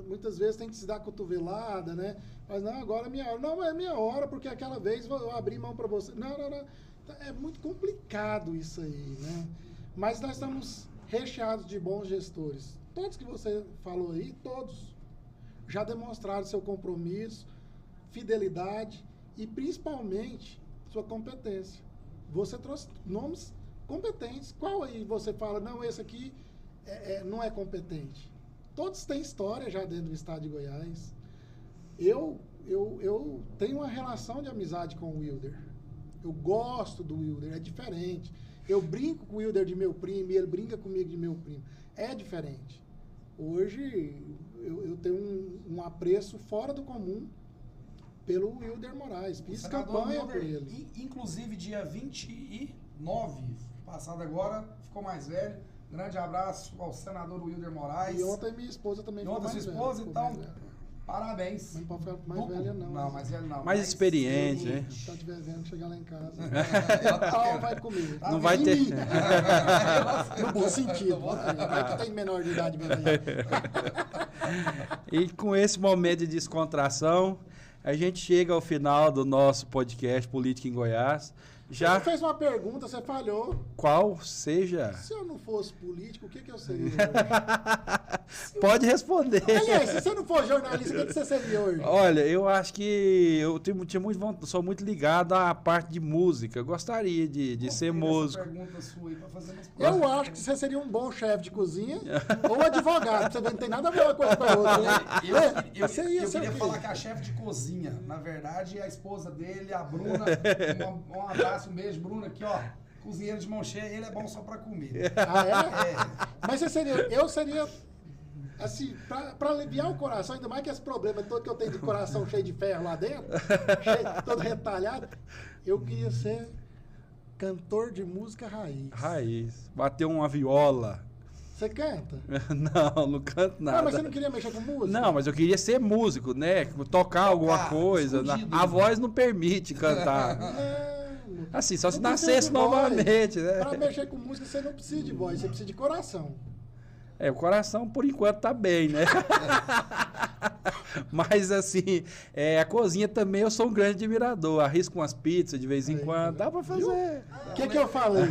Muitas vezes tem que se dar cotovelada, né? Mas não, agora é minha hora. Não, é minha hora, porque aquela vez eu abri mão para você. Não. É muito complicado isso aí, né? Mas nós estamos recheados de bons gestores. Todos que você falou aí, todos já demonstraram seu compromisso, fidelidade e principalmente sua competência. Você trouxe nomes competentes. Qual aí você fala, não, esse aqui não é competente? Todos têm história já dentro do estado de Goiás. Eu tenho uma relação de amizade com o Wilder. Eu gosto do Wilder, é diferente. Eu brinco com o Wilder de meu primo e ele brinca comigo de meu primo. É diferente. Hoje, eu tenho um apreço fora do comum pelo Wilder Moraes. Fiz campanha por ele. Inclusive, dia 29, passado agora, ficou mais velho. Grande abraço ao senador Wilder Moraes. E ontem minha esposa também ficou mais velha. E ontem sua esposa, então, parabéns. Mas não pode ficar mais velha, não. Não, mais velha não. Mais experiente, né? Se ela estiver vendo, chegar lá em casa. Ela vai comer. Não vai ter. No bom sentido. Vai que tem menor de idade mesmo. E com esse momento de descontração, a gente chega ao final do nosso podcast Política em Goiás. Você fez uma pergunta, você falhou. Qual seja? Se eu não fosse político, o que eu seria hoje? Pode responder. Aliás, se você não for jornalista, o que você seria hoje? Olha, eu acho que eu sou muito ligado à parte de música. Eu gostaria de ser músico. Pergunta sua aí pra fazer eu acho que você seria um bom chefe de cozinha ou advogado. Você não tem nada a ver uma coisa com a outra, né? Eu queria falar que a chefe de cozinha, na verdade, é a esposa dele, a Bruna. Um abraço, um beijo, Bruna, aqui, ó. Cozinheiro de mão cheia, ele é bom só pra comer. Ah, é? Mas eu seria, assim, pra aliviar o coração, ainda mais que esse problema todo que eu tenho de coração cheio de ferro lá dentro, todo retalhado, eu queria ser cantor de música raiz. Raiz. Bater uma viola. Você canta? Não canto nada. Ah, mas você não queria mexer com música? Não, mas eu queria ser músico, né? Tocar alguma coisa. A voz não permite cantar. Assim, só se nascesse novamente, né? Para mexer com música, você não precisa de voz, você precisa de coração. O coração, por enquanto, tá bem, né? Mas, assim, a cozinha também eu sou um grande admirador. Arrisco umas pizzas de vez em quando. Dá pra fazer. O que eu falei?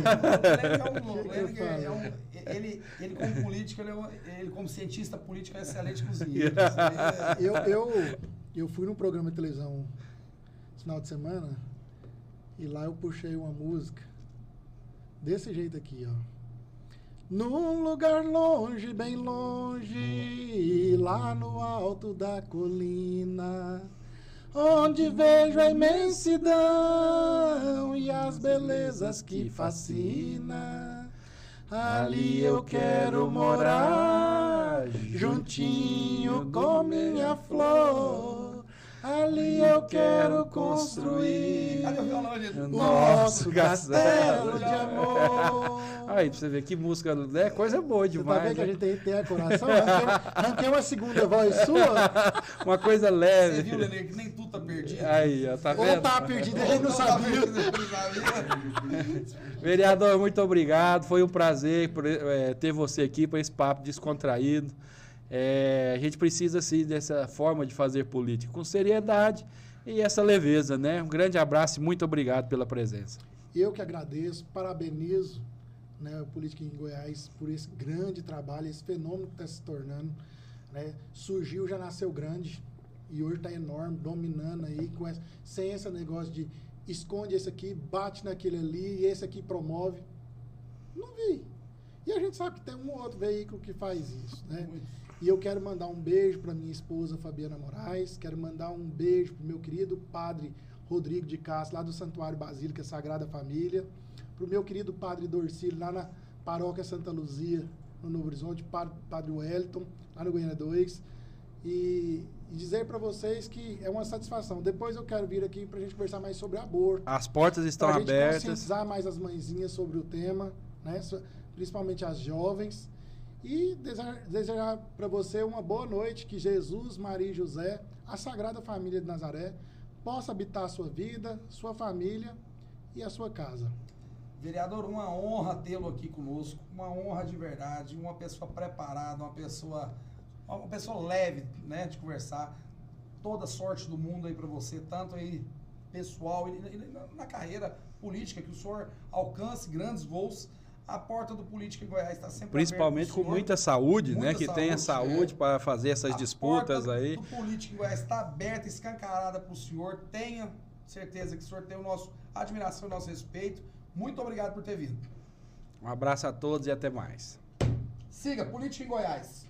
Ele como político, ele como cientista político é excelente cozinheiro. Eu fui num programa de televisão no final de semana e lá eu puxei uma música desse jeito aqui, ó. Num lugar longe, bem longe, lá no alto da colina, onde vejo a imensidão e as belezas que fascina, ali eu quero morar, juntinho com minha flor. Ali eu quero construir o nosso castelo de amor. Aí, pra você ver que música, né? Coisa boa demais. Você tá vendo que a gente tem coração? Arranquei uma segunda voz sua. Uma coisa leve. Você viu, Lelê, que nem tudo tá perdido. Aí, ó, tá vendo? Ou tá perdido, a gente não sabia. Vereador, muito obrigado. Foi um prazer ter você aqui para esse papo descontraído. A gente precisa, sim, dessa forma de fazer política, com seriedade e essa leveza, né? Um grande abraço e muito obrigado pela presença. Eu que agradeço, parabenizo, né, a Política em Goiás por esse grande trabalho, esse fenômeno que está se tornando, né? Surgiu, já nasceu grande e hoje está enorme, dominando aí, sem esse negócio de esconde esse aqui, bate naquele ali e esse aqui promove. Não vi. E a gente sabe que tem um outro veículo que faz isso, né? E eu quero mandar um beijo para minha esposa Fabiana Moraes, quero mandar um beijo para o meu querido padre Rodrigo de Castro, lá do Santuário Basílica Sagrada Família, para o meu querido padre Dorcílio, lá na Paróquia Santa Luzia, no Novo Horizonte, padre Wellington, lá no Goiânia 2, e dizer para vocês que é uma satisfação. Depois eu quero vir aqui para a gente conversar mais sobre aborto. As portas estão abertas. Para a gente conscientizar mais as mãezinhas sobre o tema, né? Principalmente as jovens. E desejar para você uma boa noite, que Jesus, Maria e José, a Sagrada Família de Nazaré, possa habitar a sua vida, sua família e a sua casa. Vereador, uma honra tê-lo aqui conosco, uma honra de verdade, uma pessoa preparada, uma pessoa leve, né, de conversar. Toda sorte do mundo aí para você, tanto aí pessoal e na carreira política, que o senhor alcance grandes voos. A porta do Política em Goiás está sempre principalmente aberta, com muita saúde, muita né? Que tenha saúde para fazer essas disputas aí. A porta do Política em Goiás está aberta, escancarada para o senhor. Tenha certeza que o senhor tem a nossa admiração e o nosso respeito. Muito obrigado por ter vindo. Um abraço a todos e até mais. Siga Política em Goiás.